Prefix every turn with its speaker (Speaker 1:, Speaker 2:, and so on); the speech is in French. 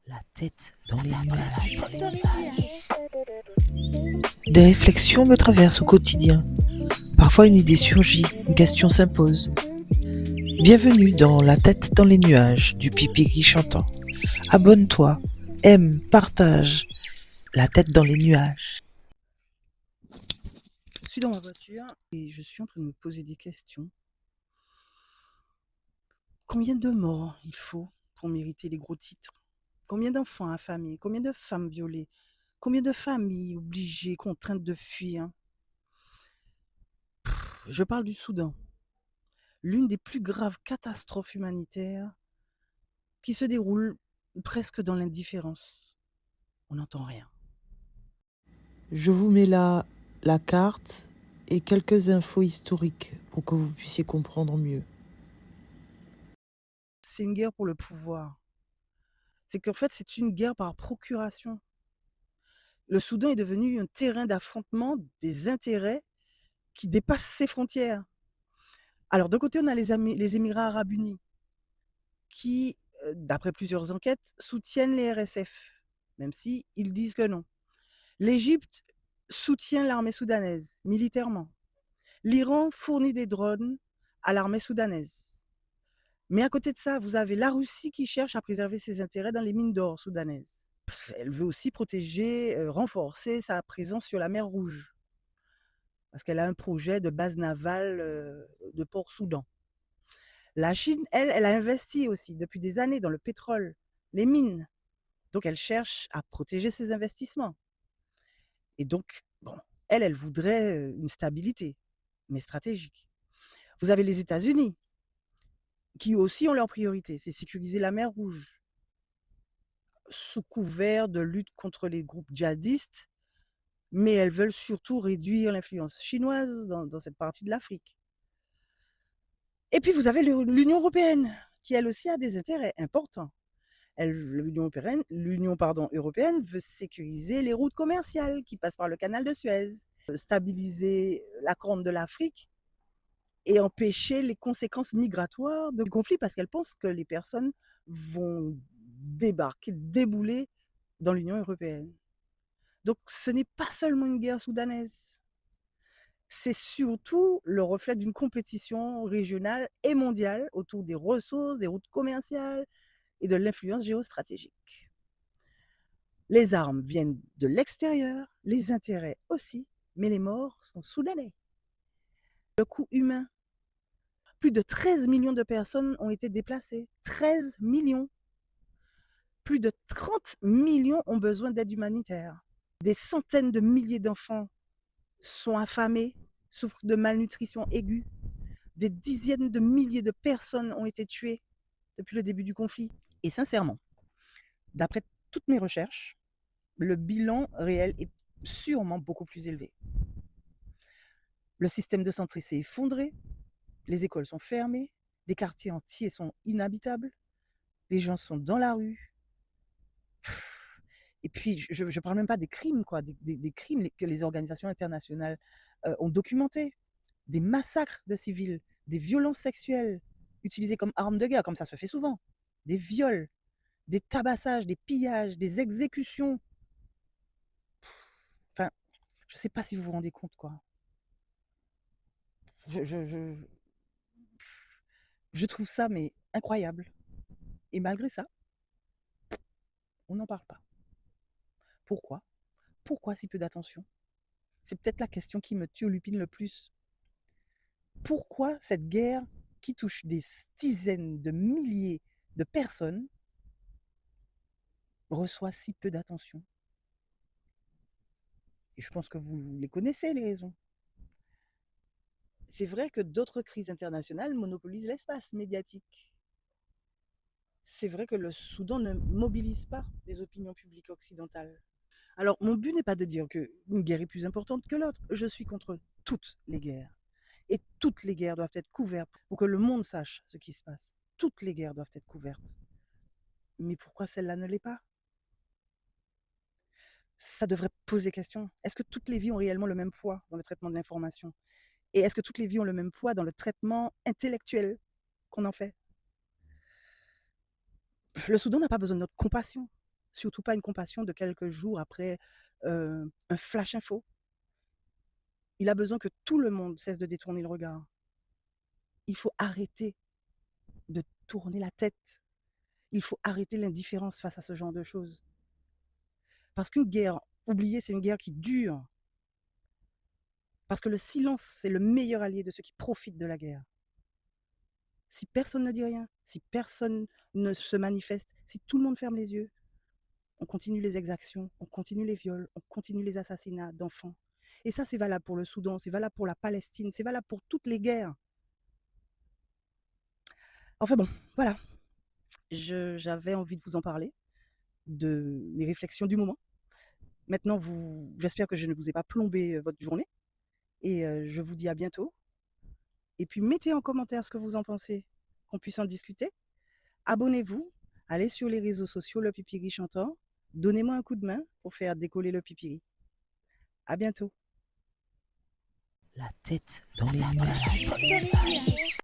Speaker 1: La tête dans les nuages. Des réflexions me traversent au quotidien. Parfois une idée surgit, une question s'impose. Bienvenue dans La tête dans les nuages du Pipiri chantant. Abonne-toi, aime, partage. La tête dans les nuages. Je suis dans ma voiture et je suis en train de me poser des questions. Combien de morts il faut pour mériter les gros titres? Combien d'enfants affamés? Combien de femmes violées? Combien de familles obligées, contraintes de fuir? Je parle du Soudan, l'une des plus graves catastrophes humanitaires qui se déroule presque dans l'indifférence. On n'entend rien. Je vous mets là la carte et quelques infos historiques pour que vous puissiez comprendre mieux. C'est une guerre pour le pouvoir. C'est qu'en fait, c'est une guerre par procuration. Le Soudan est devenu un terrain d'affrontement des intérêts qui dépassent ses frontières. Alors, d'un côté, on a les Émirats arabes unis qui, d'après plusieurs enquêtes, soutiennent les RSF, même si ils disent que non. L'Égypte soutient l'armée soudanaise militairement. L'Iran fournit des drones à l'armée soudanaise. Mais à côté de ça, vous avez la Russie qui cherche à préserver ses intérêts dans les mines d'or soudanaises. Elle veut aussi protéger, renforcer sa présence sur la mer Rouge, parce qu'elle a un projet de base navale de Port-Soudan. La Chine, elle a investi aussi depuis des années dans le pétrole, les mines. Donc elle cherche à protéger ses investissements. Et donc, bon, elle voudrait une stabilité, mais stratégique. Vous avez les États-Unis, qui aussi ont leur priorité, c'est sécuriser la mer Rouge, sous couvert de lutte contre les groupes djihadistes, mais elles veulent surtout réduire l'influence chinoise dans cette partie de l'Afrique. Et puis vous avez l'Union européenne, qui elle aussi a des intérêts importants. L'Union européenne veut sécuriser les routes commerciales qui passent par le canal de Suez, stabiliser la corne de l'Afrique et empêcher les conséquences migratoires du conflit, parce qu'elle pense que les personnes vont débouler dans l'Union européenne. Donc ce n'est pas seulement une guerre soudanaise, c'est surtout le reflet d'une compétition régionale et mondiale autour des ressources, des routes commerciales et de l'influence géostratégique. Les armes viennent de l'extérieur, les intérêts aussi, mais les morts sont soudanais. Le coût humain, plus de 13 millions de personnes ont été déplacées. 13 millions. Plus de 30 millions ont besoin d'aide humanitaire. Des centaines de milliers d'enfants sont affamés, souffrent de malnutrition aiguë. Des dizaines de milliers de personnes ont été tuées depuis le début du conflit. Et sincèrement, d'après toutes mes recherches, le bilan réel est sûrement beaucoup plus élevé. Le système de santé s'est effondré, les écoles sont fermées, les quartiers entiers sont inhabitables, les gens sont dans la rue. Et puis, je ne parle même pas des crimes, quoi, des crimes que les organisations internationales ont documentés, des massacres de civils, des violences sexuelles utilisées comme armes de guerre, comme ça se fait souvent, des viols, des tabassages, des pillages, des exécutions. Enfin, je ne sais pas si vous vous rendez compte, quoi. Je trouve ça, mais incroyable. Et malgré ça, on n'en parle pas. Pourquoi? Pourquoi si peu d'attention? C'est peut-être la question qui me turlupine le plus. Pourquoi cette guerre qui touche des dizaines de milliers de personnes reçoit si peu d'attention? Et je pense que vous les connaissez, les raisons. C'est vrai que d'autres crises internationales monopolisent l'espace médiatique. C'est vrai que le Soudan ne mobilise pas les opinions publiques occidentales. Alors, mon but n'est pas de dire qu'une guerre est plus importante que l'autre. Je suis contre toutes les guerres. Et toutes les guerres doivent être couvertes pour que le monde sache ce qui se passe. Toutes les guerres doivent être couvertes. Mais pourquoi celle-là ne l'est pas? Ça devrait poser question. Est-ce que toutes les vies ont réellement le même poids dans le traitement de l'information? Et est-ce que toutes les vies ont le même poids dans le traitement intellectuel qu'on en fait? Le Soudan n'a pas besoin de notre compassion. surtout pas une compassion de quelques jours après, un flash info. Il a besoin que tout le monde cesse de détourner le regard. Il faut arrêter de tourner la tête. Il faut arrêter l'indifférence face à ce genre de choses. Parce qu'une guerre, oubliez, c'est une guerre qui dure. Parce que le silence, c'est le meilleur allié de ceux qui profitent de la guerre. Si personne ne dit rien, si personne ne se manifeste, si tout le monde ferme les yeux, on continue les exactions, on continue les viols, on continue les assassinats d'enfants. Et ça, c'est valable pour le Soudan, c'est valable pour la Palestine, c'est valable pour toutes les guerres. Enfin bon, voilà. J'avais envie de vous en parler, de mes réflexions du moment. Maintenant, j'espère que je ne vous ai pas plombé votre journée. Et je vous dis à bientôt. Et puis, mettez en commentaire ce que vous en pensez, qu'on puisse en discuter. Abonnez-vous, allez sur les réseaux sociaux, le Pipiri Chantant. Donnez-moi un coup de main pour faire décoller le Pipiri. À bientôt.
Speaker 2: La tête dans les nuages.